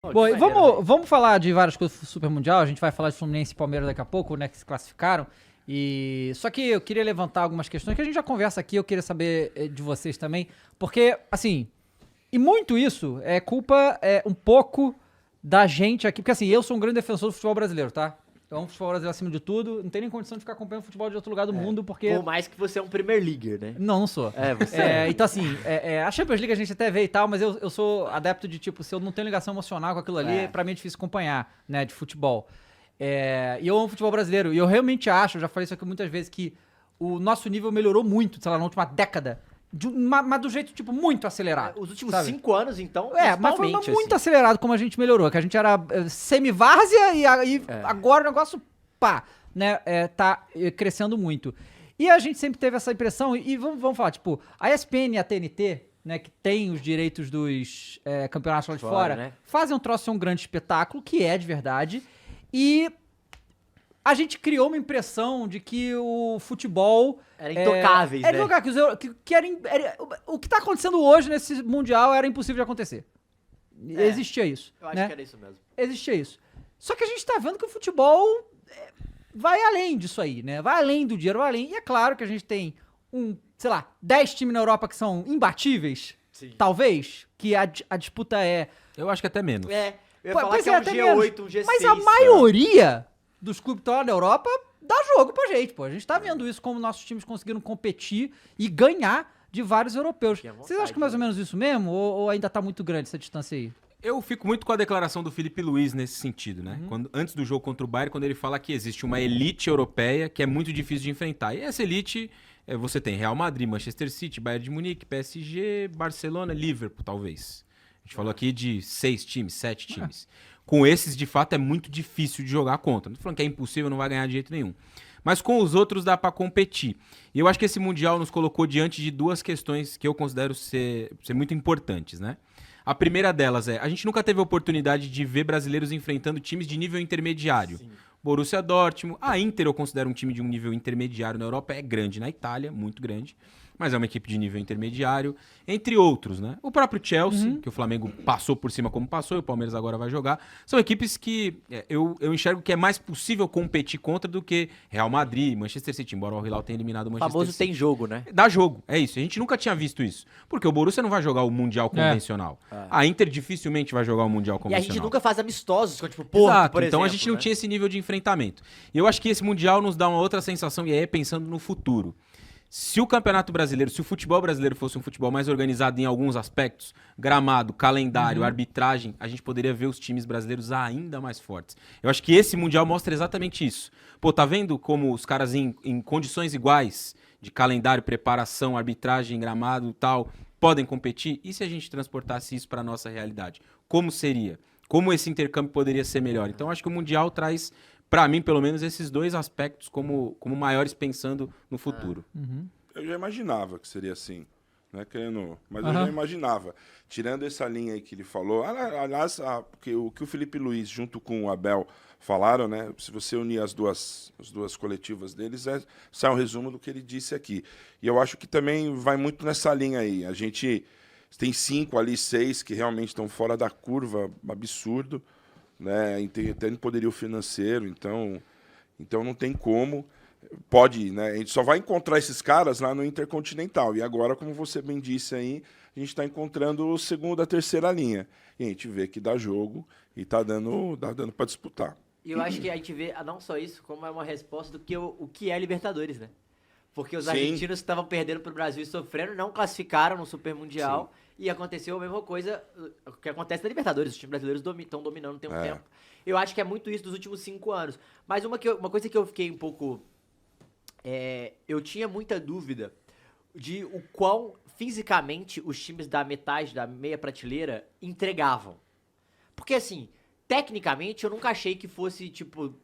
Bom, e vamos falar de várias coisas do Super Mundial. A gente vai falar de Fluminense e Palmeiras daqui a pouco, né? Que se classificaram. Só que eu queria levantar algumas questões que a gente já conversa aqui. Eu queria saber de vocês também. Porque, assim, e muito isso é culpa um pouco da gente aqui. Porque, assim, eu sou um grande defensor do futebol brasileiro, tá? Eu amo o futebol brasileiro acima de tudo. Não tem nem condição de ficar acompanhando futebol de outro lugar do mundo, porque... Por mais que você é um Premier Leaguer, né? Não sou. Você é. Então, assim, a Champions League a gente até vê e tal, mas eu sou adepto de, tipo, se eu não tenho ligação emocional com aquilo ali, pra mim é difícil acompanhar, né, de futebol. E eu amo futebol brasileiro, e eu realmente acho, eu já falei isso aqui muitas vezes, que o nosso nível melhorou muito, sei lá, na última década, mas do jeito, tipo, muito acelerado. Os últimos sabe? 5 anos, então, Mas foi principalmente, muito assim. acelerado como a gente melhorou, que a gente era semi-várzea e agora o negócio, pá, né, tá crescendo muito. E a gente sempre teve essa impressão, e vamos falar, tipo, a ESPN e a TNT, né, que tem os direitos dos campeonatos lá de fora, né? fazem um troço ser um grande espetáculo, que é de verdade, e a gente criou uma impressão de que o futebol... Era intocáveis, né? Era intocável, o que tá acontecendo hoje nesse Mundial era impossível de acontecer. Existia isso. Eu acho né? que era isso mesmo. Existia isso. Só que a gente tá vendo que o futebol vai além disso aí, né? Vai além do dinheiro, vai além. E é claro que a gente tem sei lá, 10 times na Europa que são imbatíveis, talvez, que a disputa é... Eu acho que até menos. Eu ia falar que é um até G8, menos. um G6. Mas a maioria dos clubes que estão lá na Europa dá jogo pra gente, pô. A gente tá vendo isso, como nossos times conseguiram competir e ganhar de vários europeus. Vocês acham que é mais ou menos isso mesmo? Ou ainda tá muito grande essa distância aí? Eu fico muito com a declaração do Felipe Luiz nesse sentido, né? Antes do jogo contra o Bayern, quando ele fala que existe uma elite europeia que é muito difícil de enfrentar. E essa elite, você tem Real Madrid, Manchester City, Bayern de Munique, PSG, Barcelona, Liverpool, talvez. A gente falou aqui de 6 times, 7 times. Com esses, de fato, é muito difícil de jogar contra. Não tô falando que é impossível, não vai ganhar de jeito nenhum. Mas com os outros dá pra competir. E eu acho que esse Mundial nos colocou diante de duas questões que eu considero ser muito importantes, né? A primeira delas a gente nunca teve a oportunidade de ver brasileiros enfrentando times de nível intermediário. Sim. Borussia Dortmund, a Inter eu considero um time de um nível intermediário na Europa, é grande na Itália, muito grande, mas é uma equipe de nível intermediário, entre outros, né? O próprio Chelsea, que o Flamengo passou por cima como passou, e o Palmeiras agora vai jogar, são equipes que eu enxergo que é mais possível competir contra do que Real Madrid, Manchester City, embora o Hilal tenha eliminado o Manchester City. O famoso tem jogo, né? Dá jogo, é isso. A gente nunca tinha visto isso, porque o Borussia não vai jogar o Mundial convencional. A Inter dificilmente vai jogar o Mundial convencional. E a gente nunca faz amistosos, tipo Porto, Exato, por exemplo. Então a gente não tinha esse nível de enfrentamento. E eu acho que esse Mundial nos dá uma outra sensação, e pensando no futuro. Se o Campeonato Brasileiro, se o futebol brasileiro fosse um futebol mais organizado em alguns aspectos, gramado, calendário, arbitragem, a gente poderia ver os times brasileiros ainda mais fortes. Eu acho que esse Mundial mostra exatamente isso. Pô, tá vendo como os caras em condições iguais de calendário, preparação, arbitragem, gramado e tal, podem competir? E se a gente transportasse isso para nossa realidade? Como seria? Como esse intercâmbio poderia ser melhor? Então acho que o Mundial traz... Pra mim, pelo menos, esses dois aspectos como maiores pensando no futuro. Eu já imaginava que seria assim, né? Mas eu já imaginava. Tirando essa linha aí que ele falou, aliás, o que o Felipe Luiz junto com o Abel falaram, né? Se você unir as duas coletivas deles, sai um resumo do que ele disse aqui. E eu acho que também vai muito nessa linha aí. A gente tem 5 ali, 6 que realmente estão fora da curva, absurdo, né? Até no poderio financeiro, então não tem como. Pode, né? A gente só vai encontrar esses caras lá no Intercontinental. E agora, como você bem disse aí, a gente está encontrando a segunda, a terceira linha. E a gente vê que dá jogo e tá dando para disputar. E eu acho que a gente vê, não só isso, como é uma resposta do que o que é Libertadores, né? Porque os argentinos estavam perdendo pro Brasil e sofrendo, não classificaram no Super Mundial. Sim. E aconteceu a mesma coisa que acontece na Libertadores. Os times brasileiros estão dominando tem um tempo. Eu acho que é muito isso dos últimos 5 anos. Mas uma coisa que eu fiquei um pouco... eu tinha muita dúvida de o quão fisicamente os times da metade, da meia prateleira, entregavam. Porque, assim, tecnicamente eu nunca achei que fosse, tipo,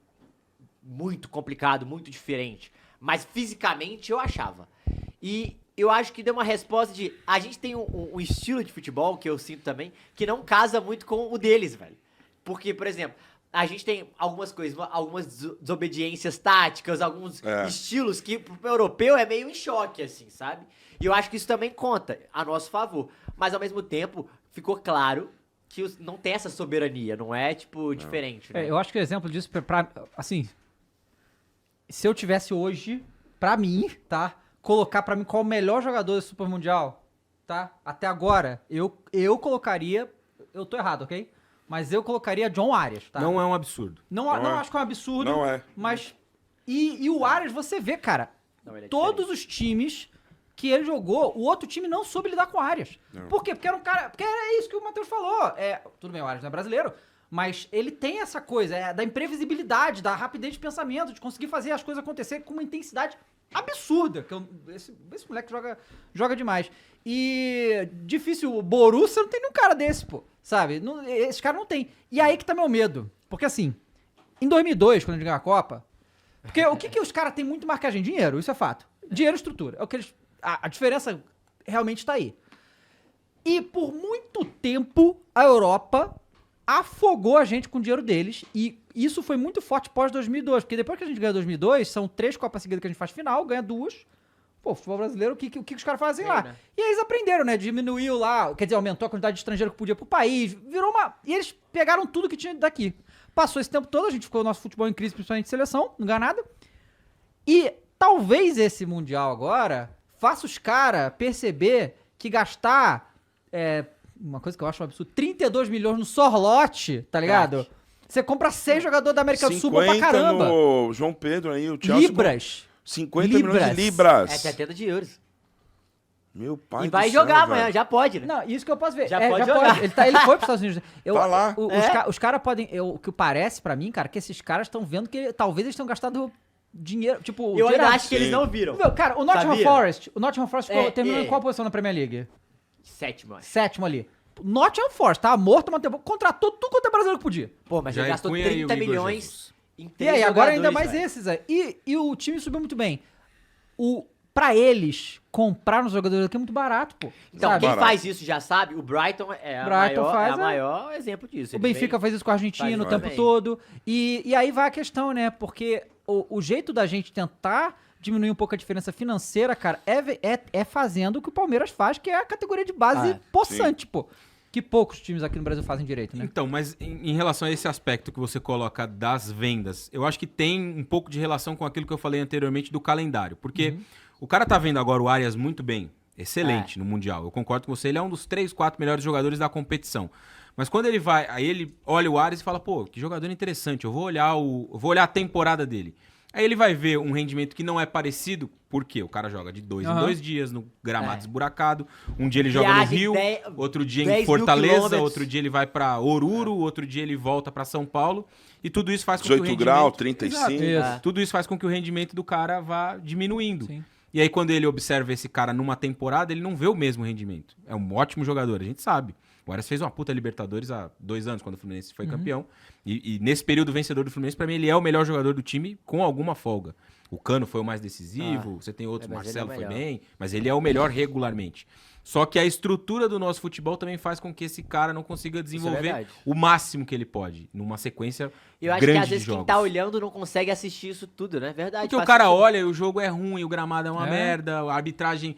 muito complicado, muito diferente. Mas fisicamente eu achava. E eu acho que deu uma resposta de... A gente tem um estilo de futebol, que eu sinto também, que não casa muito com o deles, velho. Porque, por exemplo, a gente tem algumas coisas, algumas desobediências táticas, alguns estilos que pro europeu é meio em choque, assim, sabe? E eu acho que isso também conta a nosso favor. Mas, ao mesmo tempo, ficou claro que não tem essa soberania, não é, tipo, diferente, né? Eu acho que o exemplo disso, assim, se eu tivesse hoje, pra mim, tá? Colocar pra mim qual o melhor jogador do Super Mundial, tá? Até agora, eu colocaria, eu tô errado, ok? Mas eu colocaria John Arias, tá? Não é um absurdo. Não acho que é um absurdo. Não é. Mas, e o Arias, você vê, cara, Não, ele é todos os times que ele jogou, o outro time não soube lidar com o Arias. Não. Por quê? Porque era um cara. Porque era isso que o Matheus falou. Tudo bem, o Arias não é brasileiro, mas ele tem essa coisa, da imprevisibilidade, da rapidez de pensamento, de conseguir fazer as coisas acontecerem com uma intensidade absurda. Esse moleque joga demais. E difícil, o Borussia não tem nenhum cara desse, pô. Sabe? Esse cara não tem. E aí que tá meu medo. Porque assim, em 2002, quando a gente ganhou a Copa, porque o que os caras têm muito marcagem? Dinheiro, isso é fato. Dinheiro e estrutura. É o que eles. A diferença realmente tá aí. E por muito tempo, a Europa afogou a gente com o dinheiro deles. E isso foi muito forte pós 2002. Porque depois que a gente ganha 2002, são 3 Copas seguidas que a gente faz final, ganha 2. Pô, o futebol brasileiro, o que os caras fazem lá? Né? E aí eles aprenderam, né? Diminuiu lá, quer dizer, aumentou a quantidade de estrangeiro que podia pro país. Virou uma... E eles pegaram tudo que tinha daqui. Passou esse tempo todo, a gente ficou o nosso futebol em crise, principalmente de seleção, não ganha nada. E talvez esse Mundial agora faça os caras perceber que gastar, uma coisa que eu acho um absurdo, 32 milhões no Sorlote, tá ligado? Você compra 6 jogadores da América do Sul bom pra caramba. No João Pedro aí, o Chelsea. Libras. 50 milhões de libras. 70 de euros. Meu pai E vai do céu, jogar amanhã, velho. já pode, né? Não, isso que eu posso ver. Já pode jogar. Ele foi pros Estados Unidos. Tá lá. Os caras podem... O que parece pra mim, cara, que esses caras estão vendo que talvez eles tenham gastado dinheiro, tipo... Eu ainda dinheiro- acho que eles não viram. Meu, cara, o Nottingham Sabia? Forest terminou em é. qual posição na Premier League? Sétimo, acho. 7º ali. Nottingham Forest, tava morto, mas contratou tudo quanto é brasileiro que podia. Pô, mas Já ele gastou punha aí o 30 Igor milhões Jesus. em E 3 aí, agora ainda jogadores, mais velho. esses aí. E o time subiu muito bem. Pra eles, comprar nos jogadores aqui é muito barato, pô. Então, sabe? quem Barato. faz isso já sabe, o Brighton é a Brighton maior, faz, é a maior exemplo disso. O Eles Benfica vêm- faz isso com a Argentina faz o tempo também. todo. E aí vai a questão, né? Porque o jeito da gente tentar diminuir um pouco a diferença financeira, cara, é fazendo o que o Palmeiras faz, que é a categoria de base possante, pô. Que poucos times aqui no Brasil fazem direito, né? Então, mas em relação a esse aspecto que você coloca das vendas, eu acho que tem um pouco de relação com aquilo que eu falei anteriormente do calendário. Porque o cara tá vendo agora o Arias muito bem, excelente no Mundial. Eu concordo com você, ele é um dos 3, 4 melhores jogadores da competição. Mas quando ele vai, aí ele olha o Arias e fala, pô, que jogador interessante, eu vou olhar a temporada dele. Aí ele vai ver um rendimento que não é parecido, porque o cara joga de 2 em 2 dias, no gramado esburacado. Um dia ele joga no Viagem Rio, 10 outro dia 10 em mil Fortaleza, quilômetros. outro dia ele vai pra Oruro, outro dia ele volta pra São Paulo. E tudo isso faz com que o 18 rendimento... graus, 35. Exato. Tudo isso faz com que o rendimento do cara vá diminuindo. Sim. E aí, quando ele observa esse cara numa temporada, ele não vê o mesmo rendimento. É um ótimo jogador, a gente sabe. O Arias fez uma puta Libertadores há 2 anos, quando o Fluminense foi campeão. E nesse período vencedor do Fluminense, pra mim, ele é o melhor jogador do time com alguma folga. O Cano foi o mais decisivo, você tem outros, mas ele Marcelo é o foi melhor. bem, mas ele é o melhor regularmente. Só que a estrutura do nosso futebol também faz com que esse cara não consiga desenvolver verdade. o máximo que ele pode, numa sequência Eu acho grande que às vezes de jogos. quem tá olhando não consegue assistir isso tudo, né? Verdade. Porque o faz cara sentido. olha e o jogo é ruim, o gramado é uma merda, a arbitragem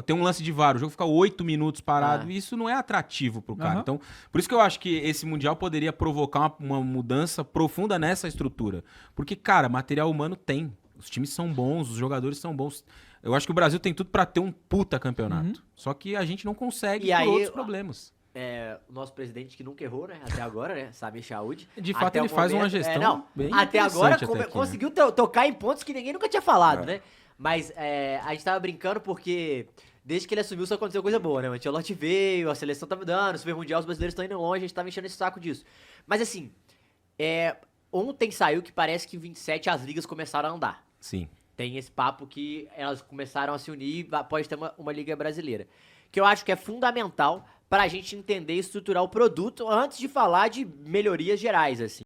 tem um lance de VAR, o jogo fica 8 minutos parado, e isso não é atrativo pro cara. Aham. Então, por isso que eu acho que esse Mundial poderia provocar uma mudança profunda nessa estrutura. Porque, cara, material humano tem. Os times são bons, os jogadores são bons. Eu acho que o Brasil tem tudo pra ter um puta campeonato. Só que a gente não consegue E por aí, outros problemas. O nosso presidente que nunca errou, né? Até agora, né? Samir Chaud. De fato, Até ele o faz uma momento- gestão não, bem até agora interessante até aqui, né? conseguiu tocar em pontos que ninguém nunca tinha falado, né? Mas a gente tava brincando porque desde que ele assumiu só aconteceu coisa boa, né? O Ancelotti veio, a seleção tá mudando, o Super Mundial, os brasileiros estão indo longe, a gente tava enchendo esse saco disso. Mas assim, ontem saiu que parece que em 27 as ligas começaram a andar. Sim. Tem esse papo que elas começaram a se unir após ter uma liga brasileira. Que eu acho que é fundamental para a gente entender e estruturar o produto antes de falar de melhorias gerais, assim.